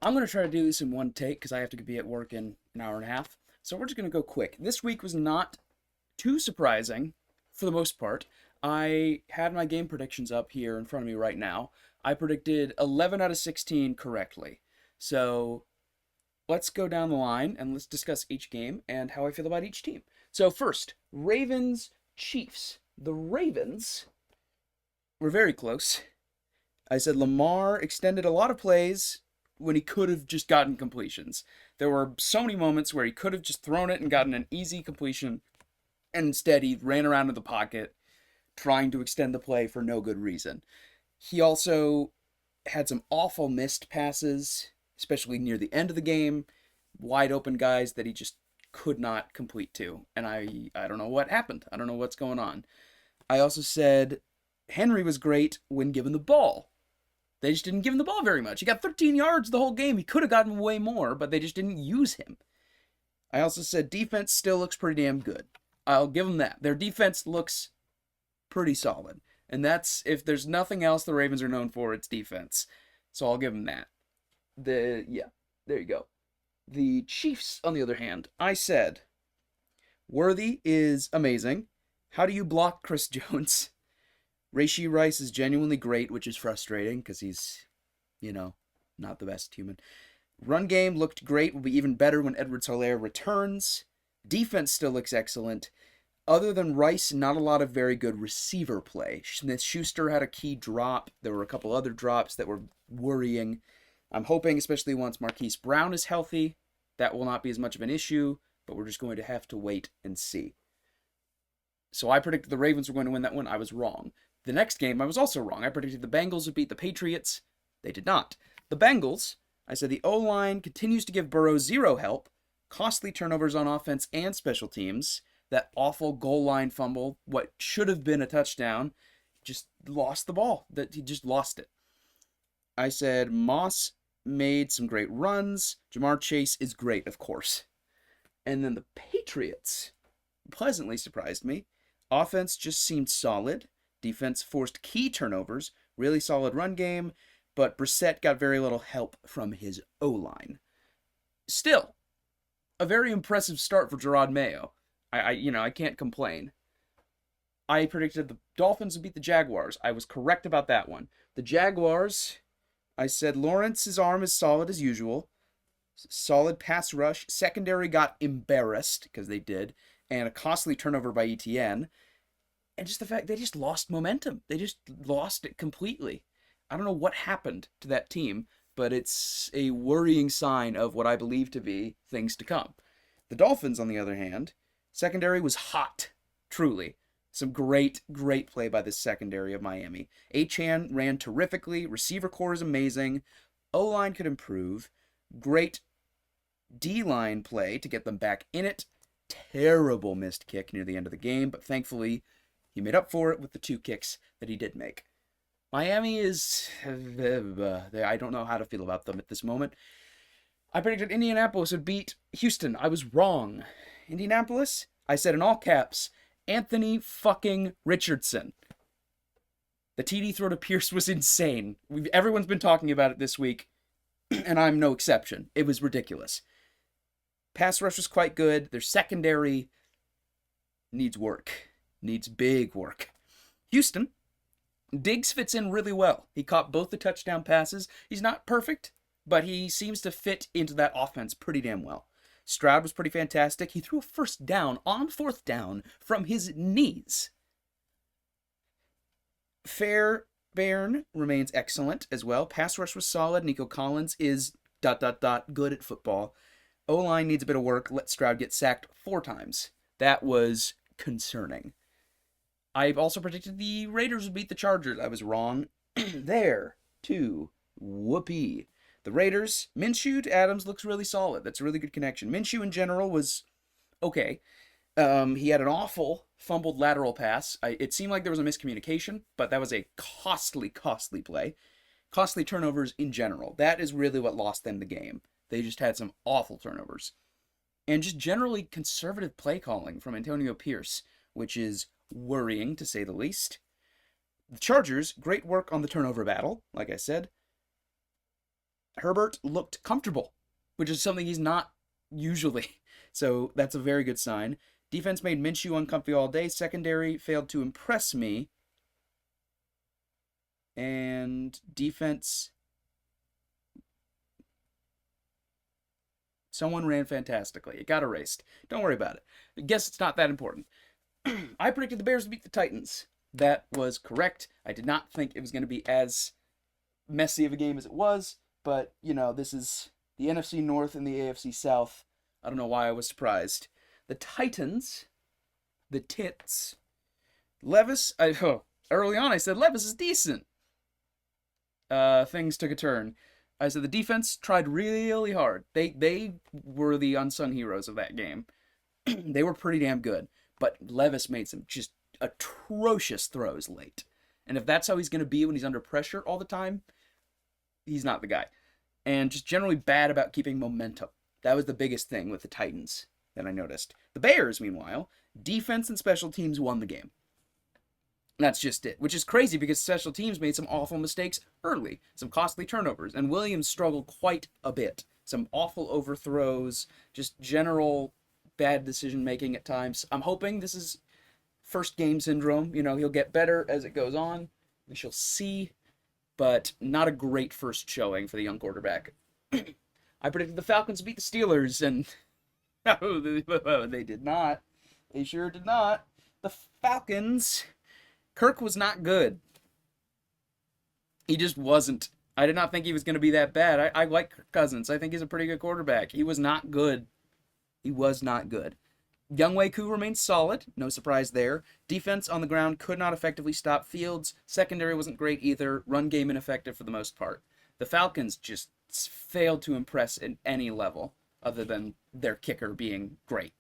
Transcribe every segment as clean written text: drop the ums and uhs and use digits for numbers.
I'm going to try to do this in one take because I have to be at work in an hour and a half. So we're just going to go quick. This week was not too surprising for the most part. I had my game predictions up here in front of me right now. I predicted 11 out of 16 correctly. So let's go down the line and let's discuss each game and how I feel about each team. So, first, Ravens Chiefs. The Ravens were very close. I said Lamar extended a lot of plays when he could have just gotten completions. There were so many moments where he could have just thrown it and gotten an easy completion, and instead he ran around in the pocket trying to extend the play for no good reason. He also had some awful missed passes, especially near the end of the game, wide open guys that he just could not complete to. And I don't know what happened. I don't know what's going on. I also said Henry was great when given the ball. They just didn't give him the ball very much. He got 13 yards the whole game. He could have gotten way more, but they just didn't use him. I also said defense still looks pretty damn good. I'll give them that. Their defense looks pretty solid. And that's, if there's nothing else the Ravens are known for, it's defense. So I'll give them that. Yeah, there you go. The Chiefs, on the other hand, I said, Worthy is amazing. How do you block Chris Jones? Rashee Rice is genuinely great, which is frustrating because he's, not the best human. Run game looked great, will be even better when Edwards-Helaire returns. Defense still looks excellent. Other than Rice, not a lot of very good receiver play. Smith-Schuster had a key drop. There were a couple other drops that were worrying. I'm hoping, especially once Marquise Brown is healthy, that will not be as much of an issue, but we're just going to have to wait and see. So I predicted the Ravens were going to win that one. I was wrong. The next game, I was also wrong. I predicted the Bengals would beat the Patriots. They did not. The Bengals, I said the O-line continues to give Burrow zero help. Costly turnovers on offense and special teams. That awful goal line fumble, what should have been a touchdown, just lost the ball. He just lost it. I said Moss made some great runs. Jamar Chase is great, of course. And then the Patriots pleasantly surprised me. Offense just seemed solid. Defense forced key turnovers, really solid run game, but Brissett got very little help from his O-line. Still, a very impressive start for Gerard Mayo. I can't complain. I predicted the Dolphins would beat the Jaguars. I was correct about that one. The Jaguars, I said Lawrence's arm is solid as usual. Solid pass rush. Secondary got embarrassed, because they did, and a costly turnover by Etienne. And just the fact they just lost momentum. They just lost it completely. I don't know what happened to that team, but it's a worrying sign of what I believe to be things to come. The Dolphins, on the other hand, secondary was hot, truly. Some great play by the secondary of Miami. Achane ran terrifically. Receiver core is amazing. O-line could improve. Great D-line play to get them back in it. Terrible missed kick near the end of the game, but thankfully he made up for it with the 2 kicks that he did make. Miami is... I don't know how to feel about them at this moment. I predicted Indianapolis would beat Houston. I was wrong. Indianapolis, I said in all caps, Anthony fucking Richardson. The TD throw to Pierce was insane. Everyone's been talking about it this week, and I'm no exception. It was ridiculous. Pass rush was quite good. Their secondary needs work. Needs big work. Houston, Diggs fits in really well. He caught both the touchdown passes. He's not perfect, but he seems to fit into that offense pretty damn well. Stroud was pretty fantastic. He threw a first down on 4th down from his knees. Fairbairn remains excellent as well. Pass rush was solid. Nico Collins is ... good at football. O-line needs a bit of work. Let Stroud get sacked 4 times. That was concerning. I've also predicted the Raiders would beat the Chargers. I was wrong there, too. Whoopee. The Raiders, Minshew to Adams looks really solid. That's a really good connection. Minshew in general was okay. He had an awful fumbled lateral pass. It seemed like there was a miscommunication, but that was a costly play. Costly turnovers in general. That is really what lost them the game. They just had some awful turnovers. And just generally conservative play calling from Antonio Pierce, which is worrying to say the least. The Chargers, great work on the turnover battle, like I said. Herbert looked comfortable, which is something he's not usually. So that's a very good sign. Defense made Minshew uncomfy all day. Secondary failed to impress me. And defense... Someone ran fantastically. It got erased. Don't worry about it. I guess it's not that important. I predicted the Bears would beat the Titans. That was correct. I did not think it was going to be as messy of a game as it was, but, you know, this is the NFC North and the AFC South. I don't know why I was surprised. The Titans, the Tits, Levis, early on I said Levis is decent. Things took a turn. I said the defense tried really hard. They were the unsung heroes of that game. They were pretty damn good, but Levis made some just atrocious throws late. And if that's how he's going to be when he's under pressure all the time, he's not the guy. And just generally bad about keeping momentum. That was the biggest thing with the Titans that I noticed. The Bears, meanwhile, defense and special teams won the game. That's just it, which is crazy because special teams made some awful mistakes early, some costly turnovers, and Williams struggled quite a bit. Some awful overthrows, just general bad decision-making at times. I'm hoping this is first game syndrome. You know, he'll get better as it goes on. We shall see, but not a great first showing for the young quarterback. I predicted the Falcons beat the Steelers, and no, they did not. They sure did not. The Falcons... Kirk was not good. He just wasn't. I did not think he was going to be that bad. I like Kirk Cousins. I think he's a pretty good quarterback. He was not good. He was not good. Younghoe Koo remains solid. No surprise there. Defense on the ground could not effectively stop Fields. Secondary wasn't great either. Run game ineffective for the most part. The Falcons just failed to impress at any level other than their kicker being great.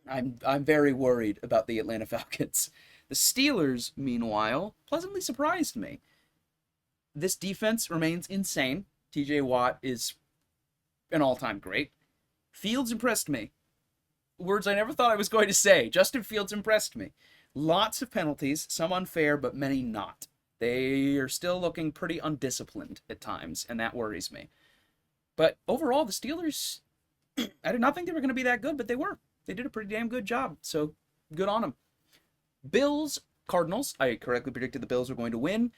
I'm very worried about the Atlanta Falcons. The Steelers, meanwhile, pleasantly surprised me. This defense remains insane. TJ Watt is an all-time great. Fields impressed me. Words I never thought I was going to say. Justin Fields impressed me. Lots of penalties, some unfair, but many not. They are still looking pretty undisciplined at times, and that worries me. But overall, the Steelers, I did not think they were going to be that good, but they were. They did a pretty damn good job, so good on them. Bills, Cardinals. I correctly predicted the Bills were going to win.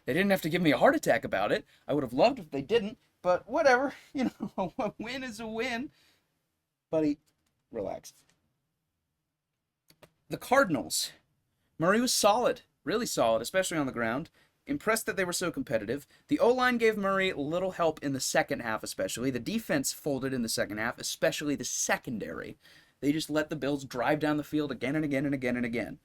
They didn't have to give me a heart attack about it. I would have loved if they didn't, but whatever. You know, a win is a win. Buddy, relax. The Cardinals. Murray was solid, really solid, especially on the ground. Impressed that they were so competitive. The O-line gave Murray little help in the second half, especially. The defense folded in the second half, especially the secondary. They just let the Bills drive down the field again and again and again and again.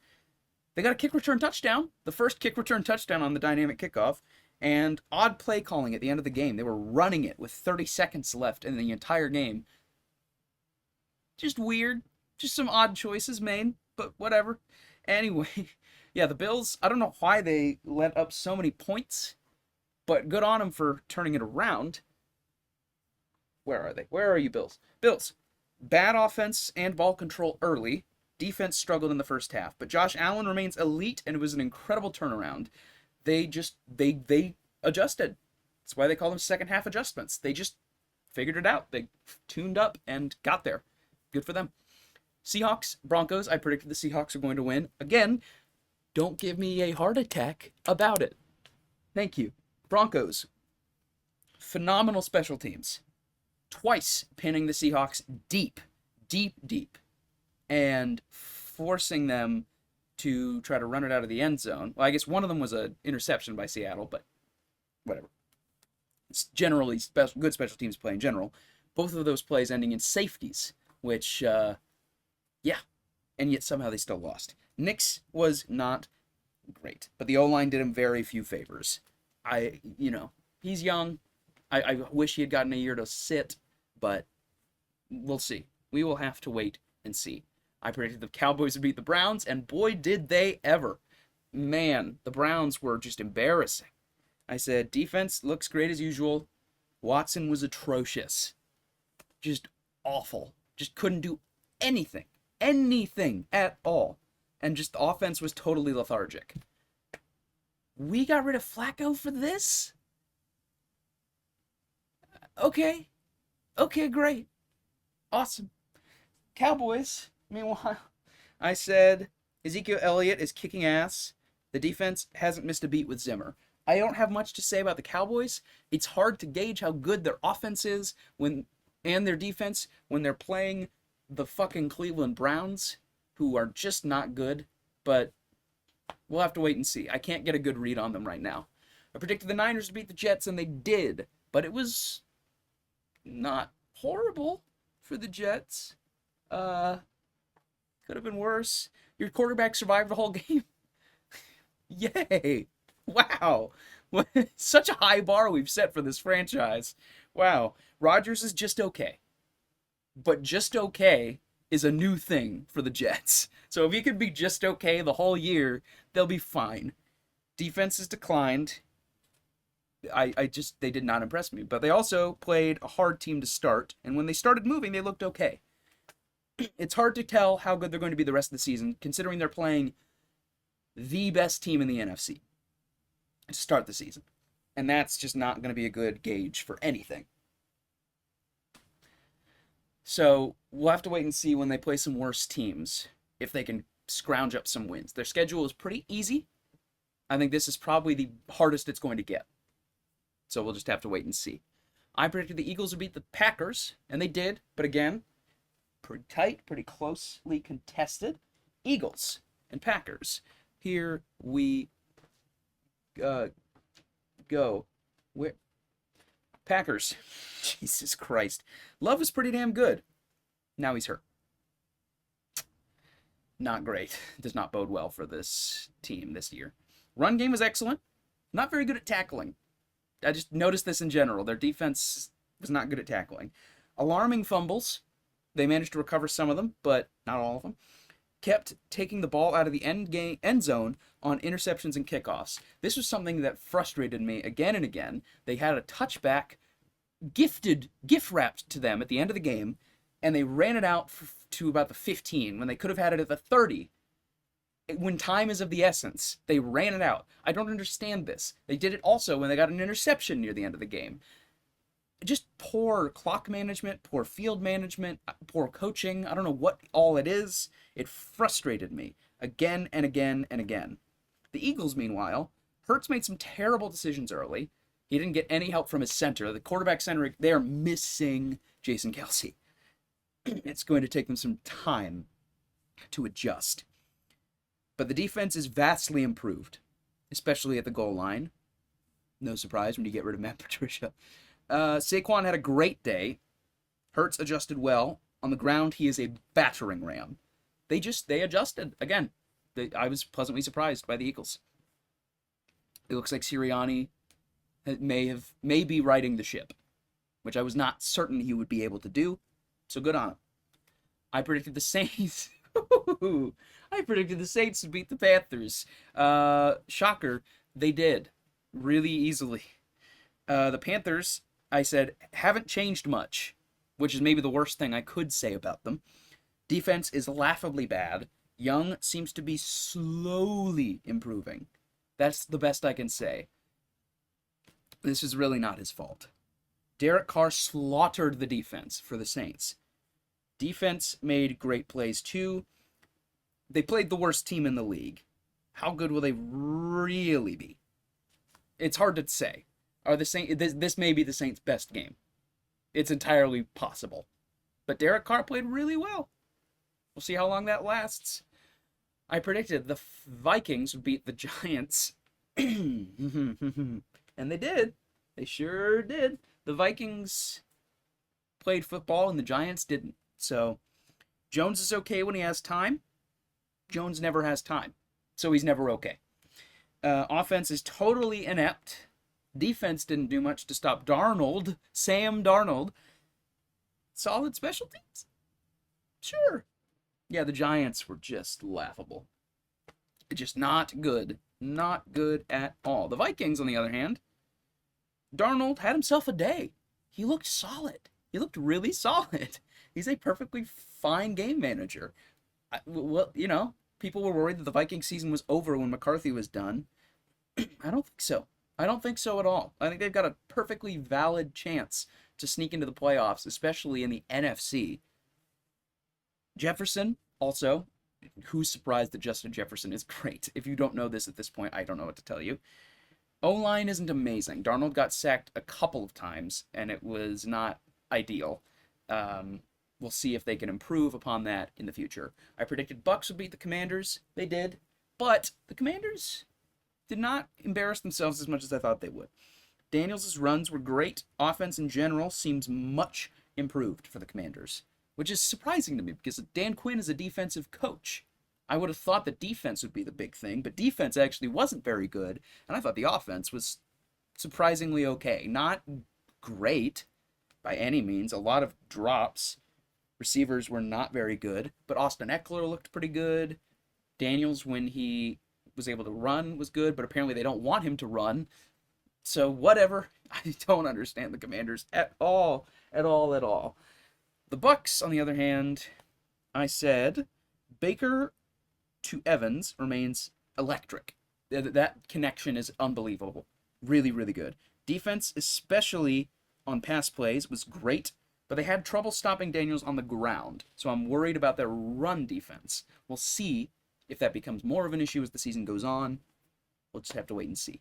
They got a kick return touchdown, the first kick return touchdown on the dynamic kickoff, and odd play calling at the end of the game. They were running it with 30 seconds left in the entire game. Just weird. Just some odd choices made, but whatever. Anyway, yeah, the Bills, I don't know why they let up so many points, but good on them for turning it around. Where are they? Where are you, Bills? Bills. Bad offense and ball control early. Defense struggled in the first half, but Josh Allen remains elite, and it was an incredible turnaround. They adjusted. That's why they call them second half adjustments. They just figured it out. They tuned up and got there. Good for them. Seahawks, Broncos. I predicted the Seahawks are going to win. Again, don't give me a heart attack about it. Thank you. Broncos. Phenomenal special teams. Twice pinning the Seahawks deep, and forcing them to try to run it out of the end zone. Well, I guess one of them was an interception by Seattle, but whatever. It's generally good special teams play in general. Both of those plays ending in safeties, which, yeah, and yet somehow they still lost. Nix was not great, but the O-line did him very few favors. He's young. I wish he had gotten a year to sit, but we'll see. We will have to wait and see. I predicted the Cowboys would beat the Browns, and boy, did they ever. Man, the Browns were just embarrassing. I said, defense looks great as usual. Watson was atrocious. Just awful. Just couldn't do anything at all. And just the offense was totally lethargic. We got rid of Flacco for this? Okay. Okay, great. Awesome. Cowboys, meanwhile, I said Ezekiel Elliott is kicking ass. The defense hasn't missed a beat with Zimmer. I don't have much to say about the Cowboys. It's hard to gauge how good their offense is when and their defense when they're playing the fucking Cleveland Browns, who are just not good, but we'll have to wait and see. I can't get a good read on them right now. I predicted the Niners to beat the Jets, and they did, but it was not horrible for the Jets. Uh, could have been worse. Your quarterback survived the whole game. Yay! Wow. Such a high bar we've set for this franchise. Wow. Rodgers is just okay. But just okay is a new thing for the Jets. So if he could be just okay the whole year, they'll be fine. Defense has declined. They did not impress me. But they also played a hard team to start. And when they started moving, they looked okay. It's hard to tell how good they're going to be the rest of the season, considering they're playing the best team in the NFC to start the season. And that's just not going to be a good gauge for anything. So we'll have to wait and see when they play some worse teams if they can scrounge up some wins. Their schedule is pretty easy. I think this is probably the hardest it's going to get. So we'll just have to wait and see. I predicted the Eagles would beat the Packers, and they did. But again, pretty tight, pretty closely contested. Eagles and Packers. Here we go. Where? Packers. Jesus Christ. Love is pretty damn good. Now he's hurt. Not great. Does not bode well for this team this year. Run game was excellent. Not very good at tackling. I just noticed this in general. Their defense was not good at tackling. Alarming fumbles. They managed to recover some of them, but not all of them. Kept taking the ball out of the end zone on interceptions and kickoffs. This was something that frustrated me again and again. They had a touchback gift wrapped to them at the end of the game, and they ran it out to about the 15 when they could have had it at the 30. When time is of the essence, they ran it out. I don't understand this. They did it also when they got an interception near the end of the game. Just poor clock management, poor field management, poor coaching. I don't know what all it is. It frustrated me again and again and again. The Eagles, meanwhile, Hurts made some terrible decisions early. He didn't get any help from his center. The quarterback center, they are missing Jason Kelce. It's going to take them some time to adjust. But the defense is vastly improved, especially at the goal line. No surprise when you get rid of Matt Patricia. Saquon had a great day. Hurts adjusted well. On the ground, he is a battering ram. They adjusted. Again, I was pleasantly surprised by the Eagles. It looks like Sirianni may be riding the ship, which I was not certain he would be able to do. So good on him. I predicted the Saints. I predicted the Saints would beat the Panthers. Shocker, they did. Really easily. The Panthers, I said, haven't changed much, which is maybe the worst thing I could say about them. Defense is laughably bad. Young seems to be slowly improving. That's the best I can say. This is really not his fault. Derek Carr slaughtered the defense for the Saints. Defense made great plays too. They played the worst team in the league. How good will they really be? It's hard to say. Are the Saints? This may be the Saints' best game. It's entirely possible. But Derek Carr played really well. We'll see how long that lasts. I predicted the Vikings would beat the Giants. And they did. They sure did. The Vikings played football and the Giants didn't. So Jones is okay when he has time. Jones never has time. So he's never okay. Offense is totally inept. Defense didn't do much to stop Darnold. Sam Darnold. Solid special teams? Sure. Yeah, the Giants were just laughable. Just not good. Not good at all. The Vikings, on the other hand, Darnold had himself a day. He looked solid. He looked really solid. He's a perfectly fine game manager. Well, you know, people were worried that the Viking season was over when McCarthy was done. I don't think so. I don't think so at all. I think they've got a perfectly valid chance to sneak into the playoffs, especially in the NFC. Jefferson, also, who's surprised that Justin Jefferson is great? If you don't know this at this point, I don't know what to tell you. O-line isn't amazing. Darnold got sacked a couple of times, and it was not ideal. We'll see if they can improve upon that in the future. I predicted Bucks would beat the Commanders. They did. But the Commanders did not embarrass themselves as much as I thought they would. Daniels' runs were great. Offense in general seems much improved for the Commanders, which is surprising to me because Dan Quinn is a defensive coach. I would have thought that defense would be the big thing, but defense actually wasn't very good, and I thought the offense was surprisingly okay. Not great by any means. A lot of drops. Receivers were not very good, but Austin Eckler looked pretty good. Daniels, when he was able to run, was good, but apparently they don't want him to run. So whatever. I don't understand the Commanders at all, at all, at all. The Bucks, on the other hand, I said Baker to Evans remains electric. That connection is unbelievable. Really, really good. Defense, especially on pass plays, was great, but they had trouble stopping Daniels on the ground, so I'm worried about their run defense. We'll see if that becomes more of an issue as the season goes on. We'll just have to wait and see.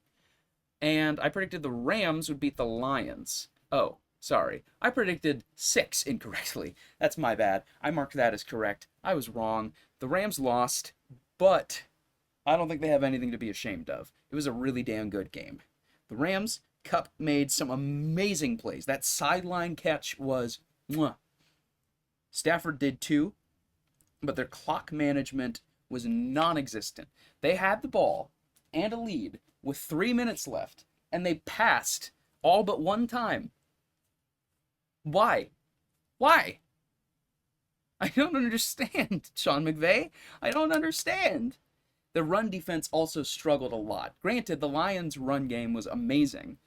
And I predicted the Rams would beat the Lions. Oh, sorry. I predicted 6 incorrectly. That's my bad. I marked that as correct. I was wrong. The Rams lost, but I don't think they have anything to be ashamed of. It was a really damn good game. The Rams, Kupp made some amazing plays. That sideline catch was mwah. Stafford did too, but their clock management was non-existent. They had the ball and a lead with 3 minutes left, and they passed all but one time. Why? Why? I don't understand, Sean McVay. I don't understand. The run defense also struggled a lot. Granted, the Lions' run game was amazing,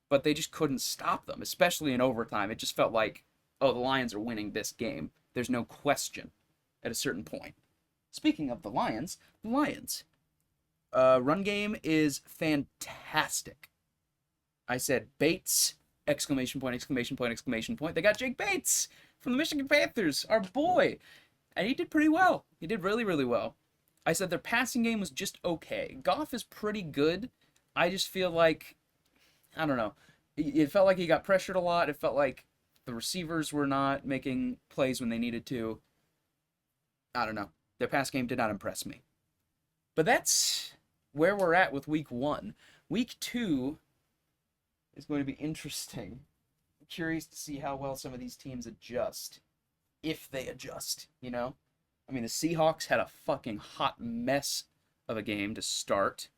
but they just couldn't stop them, especially in overtime. It just felt like, oh, the Lions are winning this game. There's no question at a certain point. Speaking of the Lions, run game is fantastic. I said Bates, exclamation point, exclamation point, exclamation point. They got Jake Bates from the Michigan Panthers, our boy. And he did pretty well. He did really, really well. I said their passing game was just okay. Goff is pretty good. I just feel like, I don't know. It felt like he got pressured a lot. It felt like the receivers were not making plays when they needed to. I don't know. Their pass game did not impress me. But that's where we're at with week 1. Week 2 is going to be interesting. I'm curious to see how well some of these teams adjust. If they adjust, you know? I mean, the Seahawks had a fucking hot mess of a game to start.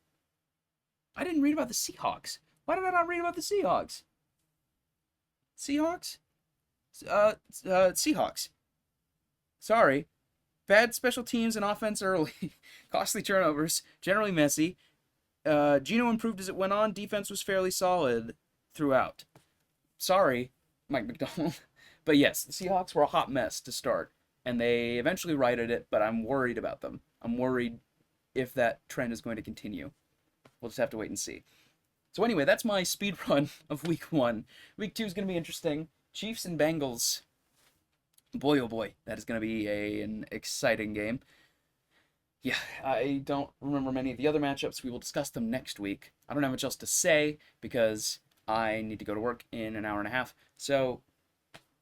I didn't read about the Seahawks. Why did I not read about the Seahawks? Seahawks? Seahawks. Sorry. Bad special teams and offense early. Costly turnovers. Generally messy. Geno improved as it went on. Defense was fairly solid throughout. Sorry, Mike McDonald. But yes, the Seahawks were a hot mess to start. And they eventually righted it, but I'm worried about them. I'm worried if that trend is going to continue. We'll just have to wait and see. So anyway, that's my speed run of week 1. Week 2 is going to be interesting. Chiefs and Bengals. Boy, oh boy, that is going to be an exciting game. Yeah, I don't remember many of the other matchups. We will discuss them next week. I don't have much else to say because I need to go to work in an hour and a half. So,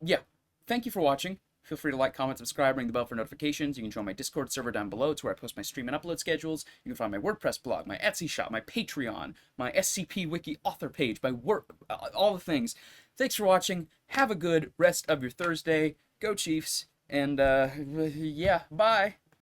yeah, thank you for watching. Feel free to like, comment, subscribe, ring the bell for notifications. You can join my Discord server down below. It's where I post my stream and upload schedules. You can find my WordPress blog, my Etsy shop, my Patreon, my SCP Wiki author page, my work, all the things. Thanks for watching. Have a good rest of your Thursday. Go Chiefs. And, yeah, bye.